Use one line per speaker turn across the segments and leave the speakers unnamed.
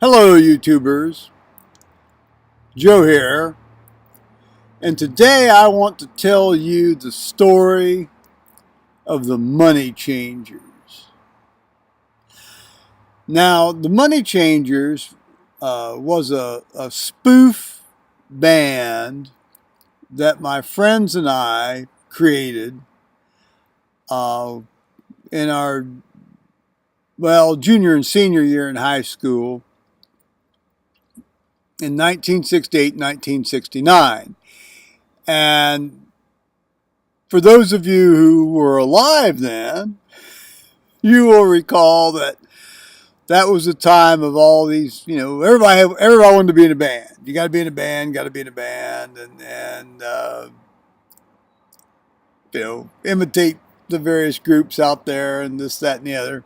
Hello, YouTubers. Joe here. And today I want to tell you the story of the Moneychangers. Now, the Moneychangers was a spoof band that my friends and I created in our, junior and senior year in high school in 1968, 1969. And for those of you who were alive then, you will recall that was the time of all these, everybody wanted to be in a band. You got to be in a band, and imitate the various groups out there and this, that, and the other.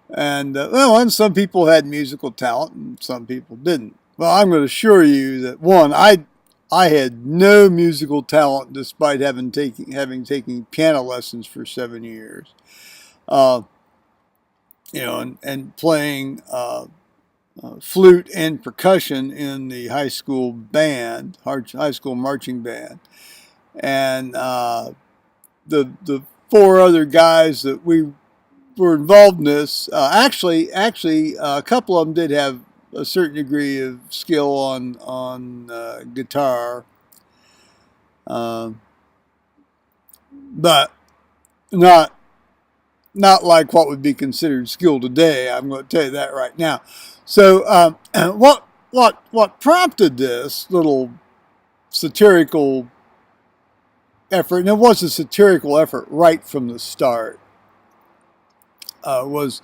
And, and some people had musical talent and some people didn't. Well, I'm going to assure you that, one, I had no musical talent despite having taken piano lessons for 7 years. And playing flute and percussion in the high school band, high school marching band. And the four other guys that we were involved in this, actually, a couple of them did have a certain degree of skill on guitar, but not like what would be considered skill today. I'm going to tell you that right now. So what prompted this little satirical effort, and it was a satirical effort right from the start, was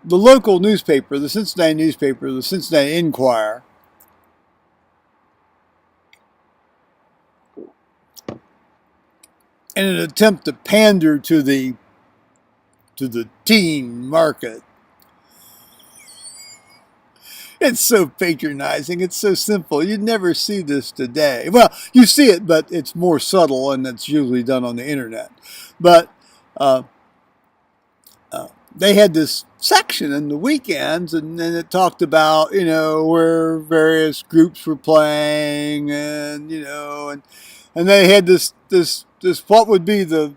the local newspaper, the Cincinnati Enquirer, in an attempt to pander to the teen market. It's so patronizing. It's so simple. You'd never see this today. Well, you see it, but it's more subtle, and it's usually done on the internet. But they had this section in the weekends, and then it talked about, where various groups were playing, and they had this what would be the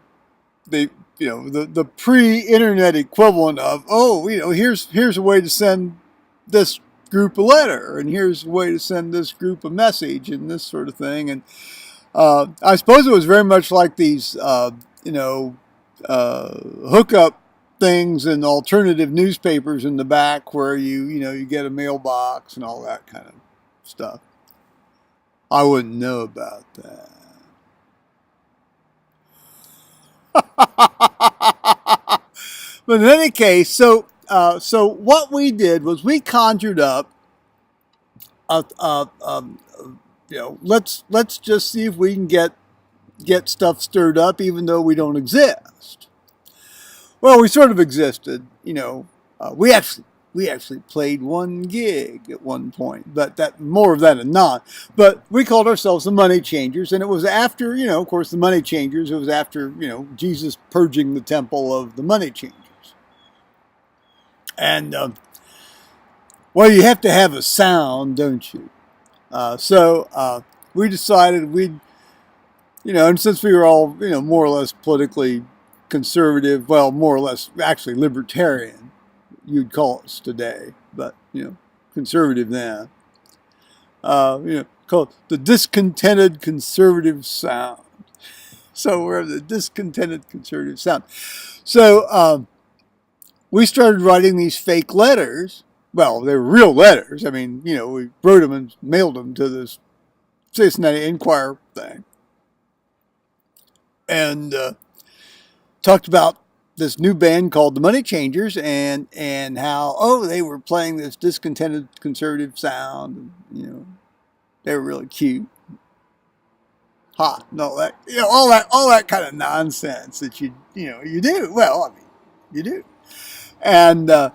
pre-internet equivalent of, here's a way to send this group a letter, and here's a way to send this group a message, and this sort of thing. And I suppose it was very much like these hookup things in alternative newspapers in the back, where you get a mailbox and all that kind of stuff. I wouldn't know about that. But in any case, so what we did was we conjured up let's just see if we can get stuff stirred up, even though we don't exist. Well, we sort of existed. We actually played one gig at one point, but that more of that anon. But we called ourselves the Moneychangers, and it was after, of course, the Moneychangers. It was after, Jesus purging the temple of the Moneychangers. And, you have to have a sound, don't you? So we decided we'd, and since we were all, more or less politically conservative, well, more or less actually libertarian, you'd call us today, but, conservative then, called the Discontented Conservative sound. So we're the Discontented Conservative sound. So we started writing these fake letters. Well, they were real letters. I mean, we wrote them and mailed them to this Cincinnati Enquirer thing. And talked about this new band called the Moneychangers, and how, they were playing this discontented conservative sound. They were really cute, hot, and all that. All that kind of nonsense that you do. Well, I mean, you do. And I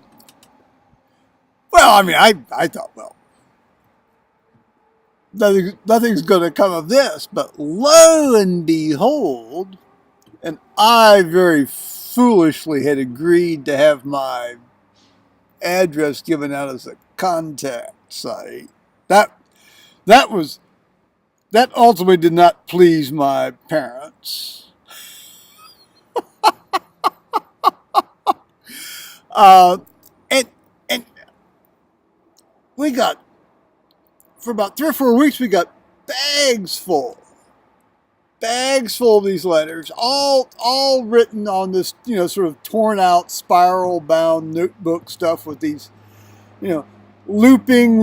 thought, well, nothing's going to come of this. But lo and behold, and I very foolishly had agreed to have my address given out as a contact site. That ultimately did not please my parents. And and we got, for about 3 or 4 weeks, we got bags full of these letters, all written on this, sort of torn out, spiral bound notebook stuff with these, looping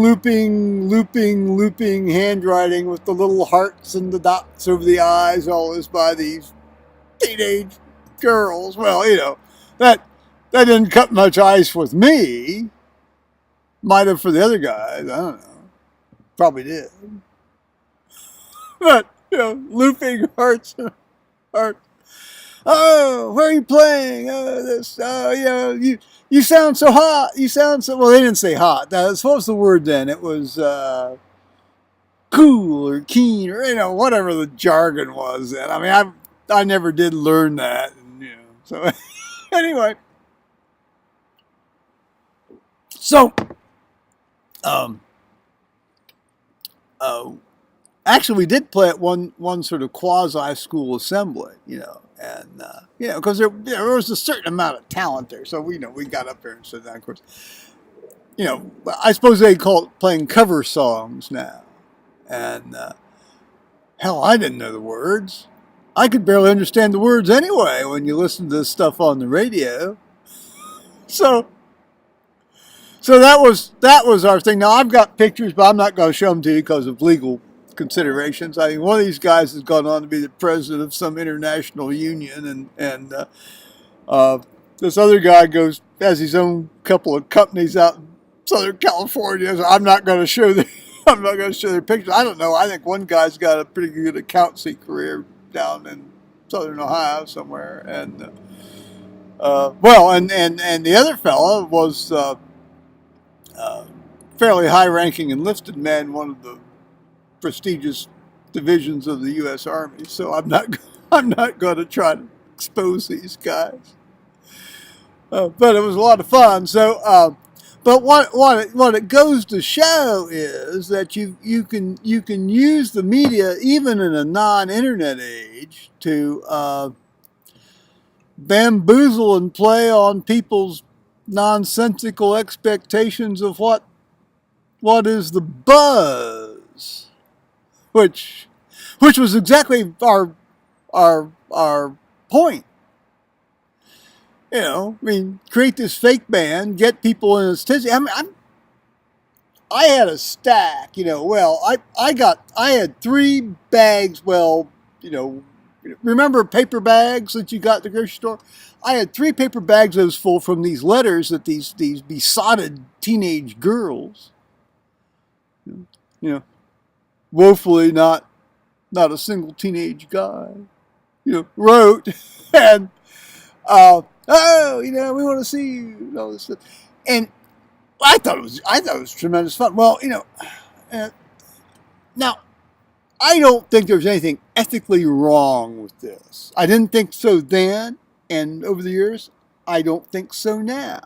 handwriting with the little hearts and the dots over the eyes, all this by these teenage girls. Well, that didn't cut much ice with me. Might have for the other guys. I don't know. Probably did. But, looping hearts. Oh, where are you playing? Oh, this. Oh, you sound so hot. You sound so. Well, they didn't say hot. What was the word then? It was cool or keen or whatever the jargon was then. I mean, I never did learn that. And, so anyway, so actually, we did play at one sort of quasi school assembly, and because there was a certain amount of talent there, so we got up there and said that. Of course, I suppose they call it playing cover songs now, and hell, I didn't know the words. I could barely understand the words anyway when you listen to this stuff on the radio. So that was our thing. Now I've got pictures, but I'm not going to show them to you because of legal considerations. I mean, one of these guys has gone on to be the president of some international union, and this other guy has his own couple of companies out in Southern California. So I'm not going to show their pictures. I don't know. I think one guy's got a pretty good accountancy career down in Southern Ohio somewhere, and and the other fella was fairly high-ranking enlisted man, one of the prestigious divisions of the U.S. Army. So I'm not going to try to expose these guys. But it was a lot of fun. So, but what it goes to show is that you can use the media even in a non-internet age to bamboozle and play on people's nonsensical expectations of what is the buzz. Which was exactly our point. I mean, create this fake band, get people in its tizzy. I mean, I had a stack. I had 3 bags. Remember paper bags that you got at the grocery store? I had 3 paper bags that was full from these letters that these besotted teenage girls, woefully not a single teenage guy, wrote, and we want to see you, and all this stuff. And I thought it was tremendous fun. Well, now I don't think there's anything ethically wrong with this. I didn't think so then, and over the years, I don't think so now.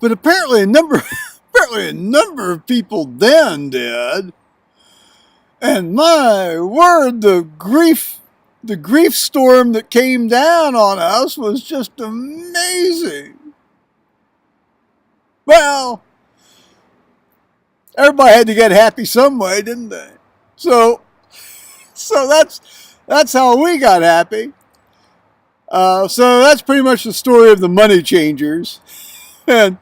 But apparently a number of people then did. And my word, the grief storm that came down on us was just amazing. Well, everybody had to get happy some way, didn't they? So that's how we got happy. So that's pretty much the story of the Moneychangers. And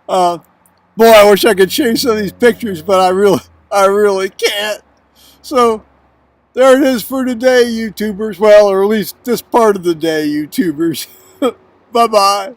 boy, I wish I could show you some of these pictures, but I really can't. So there it is for today, YouTubers. Well, or at least this part of the day, YouTubers. Bye-bye.